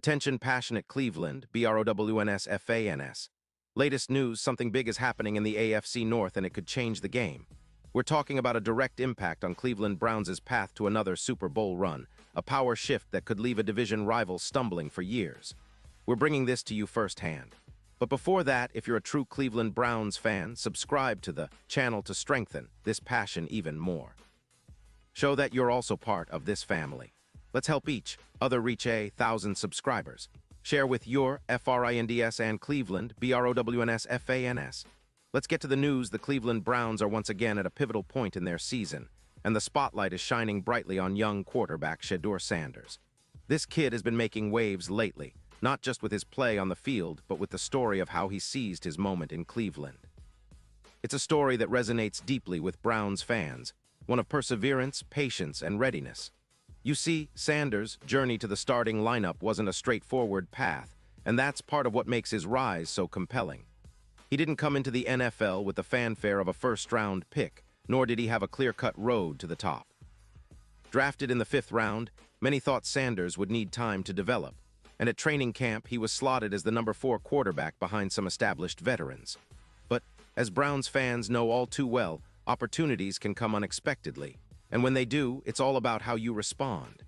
Attention passionate Cleveland, BROWNS. Latest news, something big is happening in the AFC North and it could change the game. We're talking about a direct impact on Cleveland Browns' path to another Super Bowl run, a power shift that could leave a division rival stumbling for years. We're bringing this to you firsthand. But before that, if you're a true Cleveland Browns fan, subscribe to the channel to strengthen this passion even more. Show that you're also part of this family. Let's help each other reach 1,000 subscribers. Share with your FRINDS and Cleveland, BROWNS. Let's get to the news. The Cleveland Browns are once again at a pivotal point in their season, and the spotlight is shining brightly on young quarterback Shedeur Sanders. This kid has been making waves lately, not just with his play on the field, but with the story of how he seized his moment in Cleveland. It's a story that resonates deeply with Browns fans, one of perseverance, patience, and readiness. You see, Sanders' journey to the starting lineup wasn't a straightforward path, and that's part of what makes his rise so compelling. He didn't come into the NFL with the fanfare of a first-round pick, nor did he have a clear-cut road to the top. Drafted in the 5th round, many thought Sanders would need time to develop, and at training camp he was slotted as the number 4 quarterback behind some established veterans. But, as Browns fans know all too well, opportunities can come unexpectedly, and when they do, it's all about how you respond.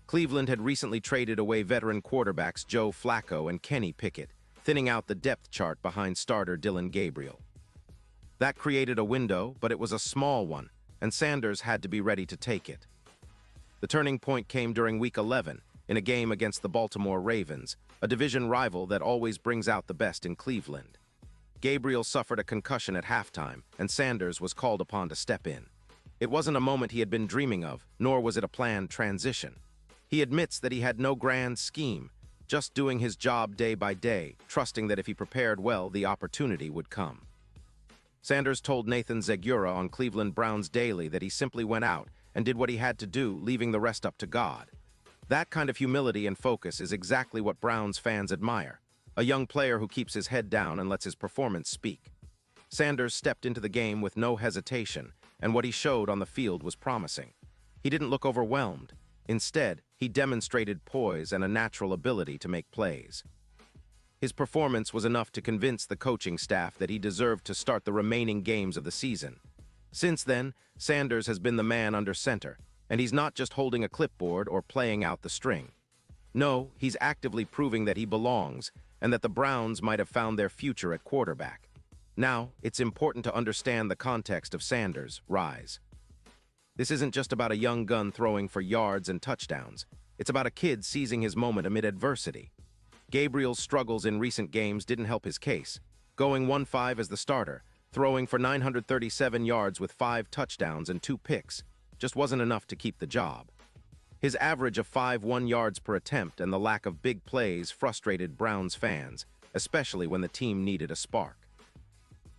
Cleveland had recently traded away veteran quarterbacks Joe Flacco and Kenny Pickett, thinning out the depth chart behind starter Dillon Gabriel. That created a window, but it was a small one, and Sanders had to be ready to take it. The turning point came during Week 11, in a game against the Baltimore Ravens, a division rival that always brings out the best in Cleveland. Gabriel suffered a concussion at halftime, and Sanders was called upon to step in. It wasn't a moment he had been dreaming of, nor was it a planned transition. He admits that he had no grand scheme, just doing his job day by day, trusting that if he prepared well, the opportunity would come. Sanders told Nathan Zegura on Cleveland Browns Daily that he simply went out and did what he had to do, leaving the rest up to God. That kind of humility and focus is exactly what Browns fans admire, a young player who keeps his head down and lets his performance speak. Sanders stepped into the game with no hesitation, and what he showed on the field was promising. He didn't look overwhelmed. Instead, he demonstrated poise and a natural ability to make plays. His performance was enough to convince the coaching staff that he deserved to start the remaining games of the season. Since then, Sanders has been the man under center, and he's not just holding a clipboard or playing out the string. No, he's actively proving that he belongs, and that the Browns might have found their future at quarterback. Now, it's important to understand the context of Sanders' rise. This isn't just about a young gun throwing for yards and touchdowns. It's about a kid seizing his moment amid adversity. Gabriel's struggles in recent games didn't help his case. Going 1-5 as the starter, throwing for 937 yards with 5 touchdowns and 2 picks, just wasn't enough to keep the job. His average of 5 yards per attempt and the lack of big plays frustrated Browns fans, especially when the team needed a spark.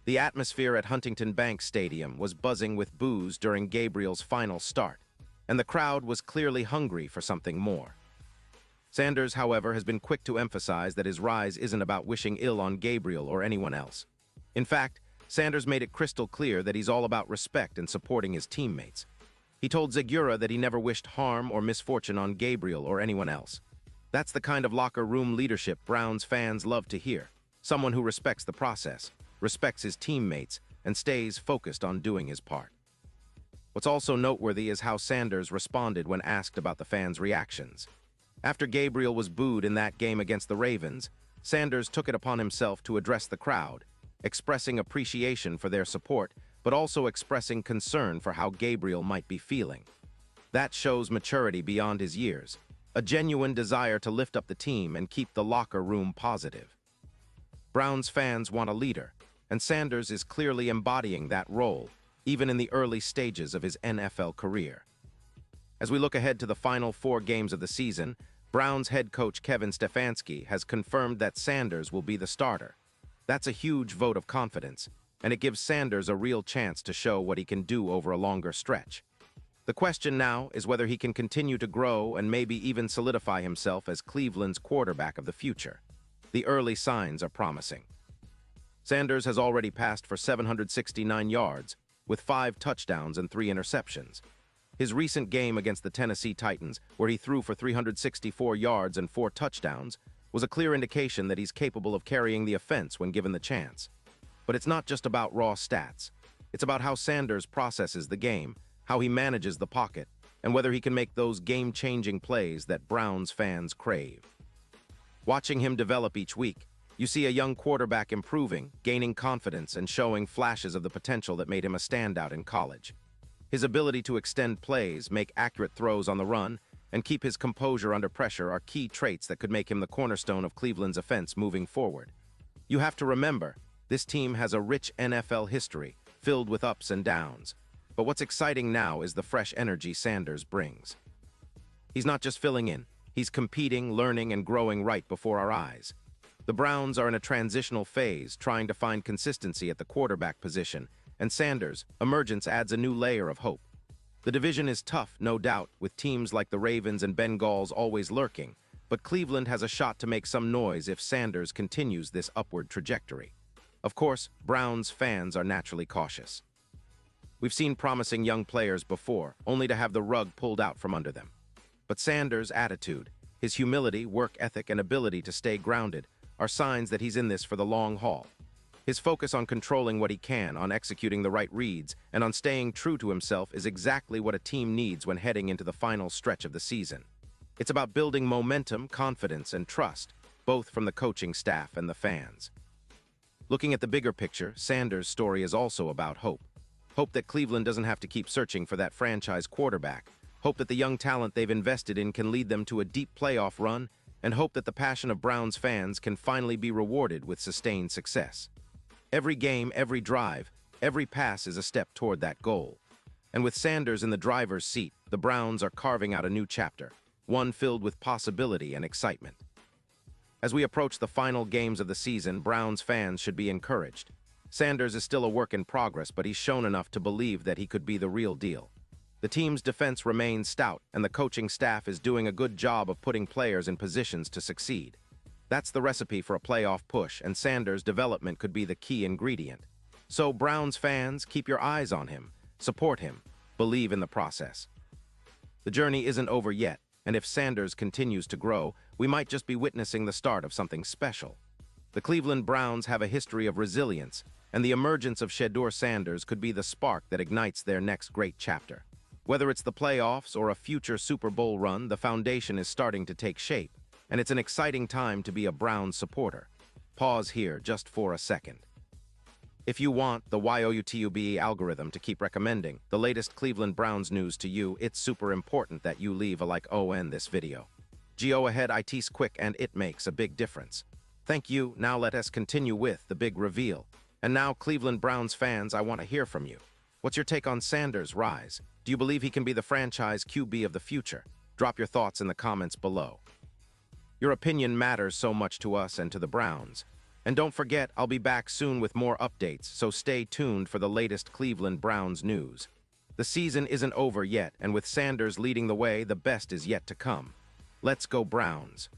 The atmosphere at Huntington Bank Stadium was buzzing with boos during Gabriel's final start, and the crowd was clearly hungry for something more. Sanders, however, has been quick to emphasize that his rise isn't about wishing ill on Gabriel or anyone else. In fact, Sanders made it crystal clear that he's all about respect and supporting his teammates. He told Zegura that he never wished harm or misfortune on Gabriel or anyone else. That's the kind of locker room leadership Browns fans love to hear, someone who respects the process, respects his teammates, and stays focused on doing his part. What's also noteworthy is how Sanders responded when asked about the fans' reactions. After Gabriel was booed in that game against the Ravens, Sanders took it upon himself to address the crowd, expressing appreciation for their support, but also expressing concern for how Gabriel might be feeling. That shows maturity beyond his years, a genuine desire to lift up the team and keep the locker room positive. Browns fans want a leader, and Sanders is clearly embodying that role, even in the early stages of his NFL career. As we look ahead to the final 4 games of the season, Browns head coach Kevin Stefanski has confirmed that Sanders will be the starter. That's a huge vote of confidence, and it gives Sanders a real chance to show what he can do over a longer stretch. The question now is whether he can continue to grow and maybe even solidify himself as Cleveland's quarterback of the future. The early signs are promising. Sanders has already passed for 769 yards, with 5 touchdowns and 3 interceptions. His recent game against the Tennessee Titans, where he threw for 364 yards and 4 touchdowns, was a clear indication that he's capable of carrying the offense when given the chance. But it's not just about raw stats. It's about how Sanders processes the game, how he manages the pocket, and whether he can make those game-changing plays that Browns fans crave. Watching him develop each week, you see a young quarterback improving, gaining confidence, and showing flashes of the potential that made him a standout in college. His ability to extend plays, make accurate throws on the run, and keep his composure under pressure are key traits that could make him the cornerstone of Cleveland's offense moving forward. You have to remember, this team has a rich NFL history, filled with ups and downs. But what's exciting now is the fresh energy Sanders brings. He's not just filling in, he's competing, learning, and growing right before our eyes. The Browns are in a transitional phase, trying to find consistency at the quarterback position, and Sanders' emergence adds a new layer of hope. The division is tough, no doubt, with teams like the Ravens and Bengals always lurking, but Cleveland has a shot to make some noise if Sanders continues this upward trajectory. Of course, Browns fans are naturally cautious. We've seen promising young players before, only to have the rug pulled out from under them. But Sanders' attitude, his humility, work ethic, and ability to stay grounded are signs that he's in this for the long haul. His focus on controlling what he can, on executing the right reads, and on staying true to himself is exactly what a team needs when heading into the final stretch of the season. It's about building momentum, confidence, and trust, both from the coaching staff and the fans. Looking at the bigger picture, Sanders' story is also about hope. Hope that Cleveland doesn't have to keep searching for that franchise quarterback. Hope that the young talent they've invested in can lead them to a deep playoff run, and hope that the passion of Browns fans can finally be rewarded with sustained success. Every game, every drive, every pass is a step toward that goal. And with Sanders in the driver's seat, the Browns are carving out a new chapter, one filled with possibility and excitement. As we approach the final games of the season, Browns fans should be encouraged. Sanders is still a work in progress, but he's shown enough to believe that he could be the real deal. The team's defense remains stout, and the coaching staff is doing a good job of putting players in positions to succeed. That's the recipe for a playoff push, and Sanders' development could be the key ingredient. So, Browns fans, keep your eyes on him, support him, believe in the process. The journey isn't over yet, and if Sanders continues to grow, we might just be witnessing the start of something special. The Cleveland Browns have a history of resilience, and the emergence of Shedeur Sanders could be the spark that ignites their next great chapter. Whether it's the playoffs or a future Super Bowl run, the foundation is starting to take shape, and it's an exciting time to be a Browns supporter. Pause here just for a second. If you want the YouTube algorithm to keep recommending the latest Cleveland Browns news to you, it's super important that you leave a like on this video. Go ahead, it's quick and it makes a big difference. Thank you. Now let us continue with the big reveal. And now, Cleveland Browns fans, I want to hear from you. What's your take on Sanders' rise? Do you believe he can be the franchise QB of the future? Drop your thoughts in the comments below. Your opinion matters so much to us and to the Browns. And don't forget, I'll be back soon with more updates, so stay tuned for the latest Cleveland Browns news. The season isn't over yet, and with Sanders leading the way, the best is yet to come. Let's go Browns!